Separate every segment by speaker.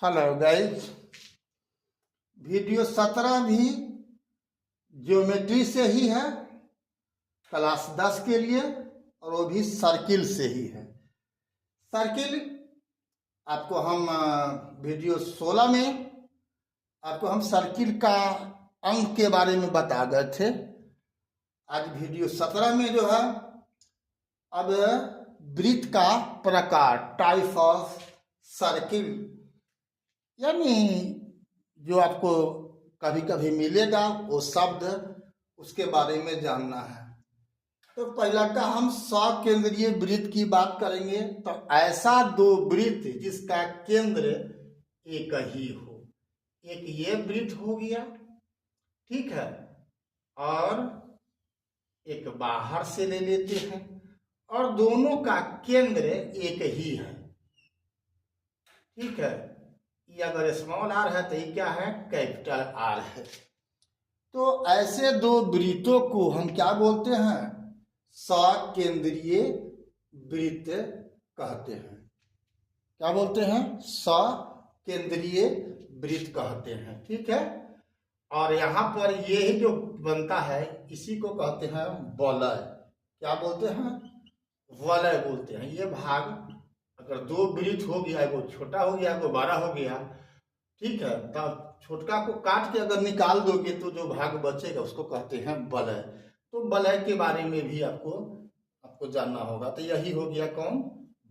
Speaker 1: Hello guys. Video 17 भी geometry से ही है, क्लास 10 के लिए, और वो भी सर्किल से ही है। सर्किल आपको हम वीडियो 16 में आपको हम सर्किल का अंक के बारे में बता गए थे। आज वीडियो 17 में जो है अब वृत्त का प्रकार, टाइप ऑफ सर्किल, यानी जो आपको कभी कभी मिलेगा वो शब्द, उसके बारे में जानना है। तो पहला का हम सकेंद्रीय वृत्त की बात करेंगे। तो ऐसा दो वृत्त जिसका केंद्र एक ही हो। एक ये वृत्त हो गया, ठीक है, और एक बाहर से ले लेते हैं, और दोनों का केंद्र एक ही है, ठीक है। ये अगर स्मॉल आर है तो ये क्या है, कैपिटल आर है। तो ऐसे दो वृत्तों को हम क्या बोलते हैं, सकेंद्रीय वृत्त कहते हैं। क्या बोलते हैं, सकेंद्रीय वृत्त कहते हैं, ठीक है। और यहाँ पर ये ही जो बनता है इसी को कहते हैं वलय। क्या बोलते हैं, वलय बोलते हैं। ये भाग अगर दो वृत्त हो गया, एगो छोटा हो गया, एगो बड़ा हो गया, ठीक है, तब छोटका को काट के अगर निकाल दोगे तो जो भाग बचेगा उसको कहते हैं वलय। तो वलय के बारे में भी आपको जानना होगा। तो यही हो गया, कौन,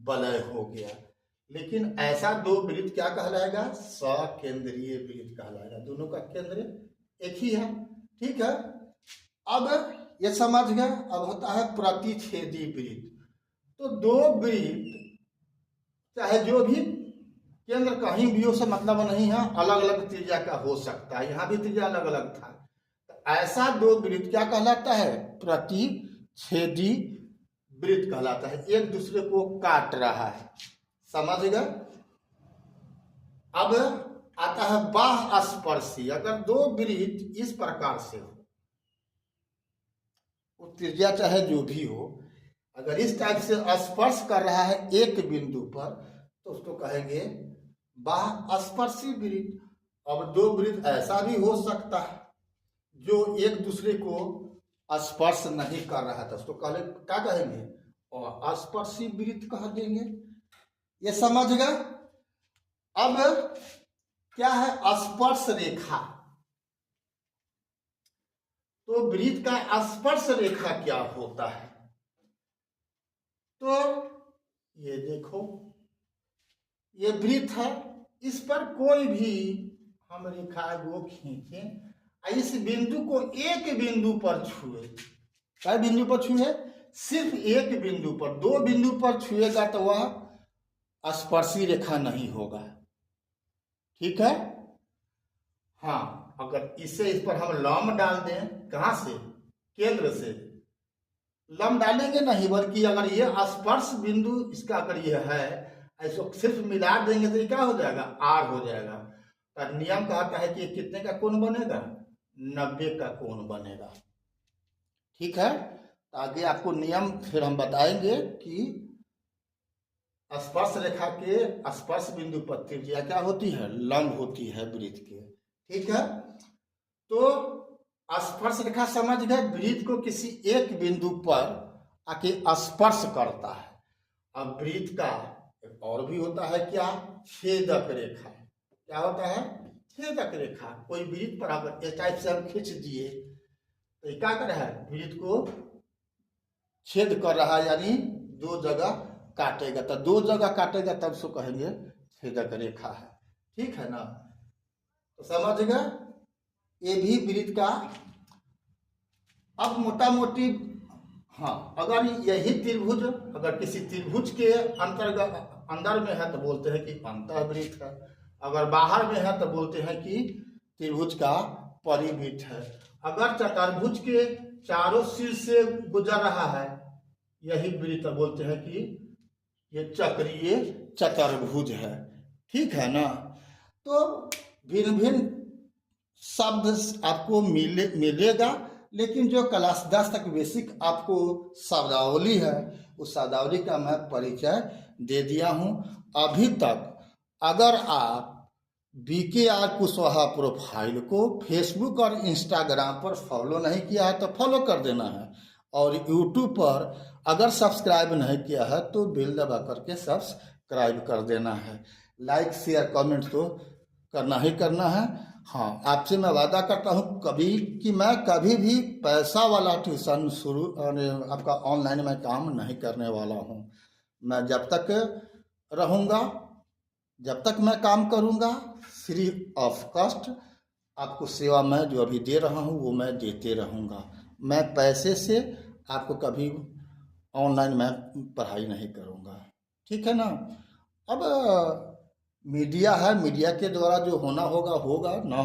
Speaker 1: वलय हो गया। लेकिन ऐसा दो वृत्त क्या कहलाएगा, सकेंद्रीय वृत्त कहलाएगा। दोनों का केंद्र एक ही है, ठीक है। अब ये समझ गए। अब होता है प्रतिच्छेदी वृत्त। तो दो वृत्त चाहे जो भी केंद्र कहीं भी हो, से मतलब नहीं है, अलग अलग त्रिज्या का हो सकता है। यहाँ भी त्रिज्या अलग अलग था। तो ऐसा दो वृत्त क्या कहलाता है, प्रतिच्छेदी वृत्त कहलाता है। एक दूसरे को काट रहा है, समझ गए। अब आता है बाह्य स्पर्शी। अगर दो वृत्त इस प्रकार से हो, त्रिज्या चाहे जो भी हो, अगर इस टाइप से स्पर्श कर रहा है एक बिंदु पर, तो उसको कहेंगे बाह्य स्पर्शी वृत्त। अब दो वृत्त ऐसा भी हो सकता है जो एक दूसरे को स्पर्श नहीं कर रहा था, उसको क्या कहेंगे, और स्पर्शी वृत्त कह देंगे। ये समझ गए। अब क्या है स्पर्श रेखा। तो वृत्त का स्पर्श रेखा क्या होता है, तो ये देखो, ये वृत्त है, इस पर कोई भी हम रेखा वो खींचें, इस बिंदु को एक बिंदु पर छुए। क्या बिंदु पर छुए, सिर्फ एक बिंदु पर। दो बिंदु पर छुएगा तो वह स्पर्शी रेखा नहीं होगा, ठीक है। हाँ, अगर इसे इस पर हम लंब डाल दें, कहां से, केंद्र से लंब डालेंगे नहीं, बल्कि अगर ये स्पर्श बिंदु इसका अगर ये है, ऐसे सिर्फ मिला देंगे तो ये क्या हो जाएगा, आर हो जाएगा। तो नियम कहता है कि कितने का कोण बनेगा, 90 का कोण बनेगा, ठीक है। तो आगे आपको नियम फिर हम बताएंगे कि स्पर्श रेखा के स्पर्श बिंदु पर त्रिज्या क्या होती है, लंब होती है वृत्त के, ठीक है। तो स्पर्श रेखा समझ गए, वृत्त को किसी एक बिंदु पर आके स्पर्श करता है। अब वृत्त का एक और भी होता है क्या, छेदक रेखा। क्या होता है, छेदक रेखा। कोई वृत्त पर अगर इस टाइप से हम खींच दिए तो क्या कर रहा है, वृत्त को छेद कर रहा है, यानी दो जगह काटेगा। तो दो जगह काटेगा तब उसको कहेंगे छेदक रेखा है, ठीक है ना। तो समझ गए, ये भी वृत्त का। अब मोटा मोटी, हाँ, अगर यही त्रिभुज अगर किसी त्रिभुज के अंतर्गत अंदर में है तो बोलते हैं कि अंतःवृत्त है। अगर बाहर में है तो बोलते हैं कि त्रिभुज का परिवृत्त है। अगर चतुर्भुज के चारों सिर से गुजर रहा है, यही वृत्त बोलते हैं कि ये चक्रीय चतुर्भुज है, ठीक है ना। तो भिन्न भिन्न शब्द आपको मिलेगा, लेकिन जो क्लास 10 तक बेसिक आपको शब्दावली है, उस शब्दावली का मैं परिचय दे दिया हूं। अभी तक अगर आप BKR कुशवाहा प्रोफाइल को फेसबुक और इंस्टाग्राम पर फॉलो नहीं किया है तो फॉलो कर देना है, और यूट्यूब पर अगर सब्सक्राइब नहीं किया है तो बेल दबा करके सब्सक्राइब कर देना है। लाइक शेयर कमेंट तो करना ही करना है। हाँ, आपसे मैं वादा करता हूँ मैं कभी भी पैसा वाला ट्यूशन शुरू आपका ऑनलाइन में काम नहीं करने वाला हूँ। मैं जब तक रहूँगा, जब तक मैं काम करूँगा, फ्री ऑफ कॉस्ट आपको सेवा मैं जो अभी दे रहा हूँ वो मैं देते रहूँगा। मैं पैसे से आपको कभी ऑनलाइन मैं पढ़ाई नहीं करूँगा, ठीक है ना। अब मीडिया है, मीडिया के द्वारा जो होना होगा होगा, ना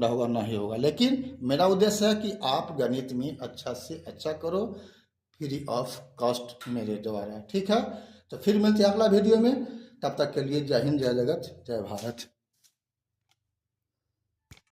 Speaker 1: होगा नहीं होगा, लेकिन मेरा उद्देश्य है कि आप गणित में अच्छा से अच्छा करो फ्री ऑफ कॉस्ट मेरे द्वारा, ठीक है। तो फिर मिलते हैं अगला वीडियो में, तब तक के लिए जय हिंद, जय जगत, जय भारत।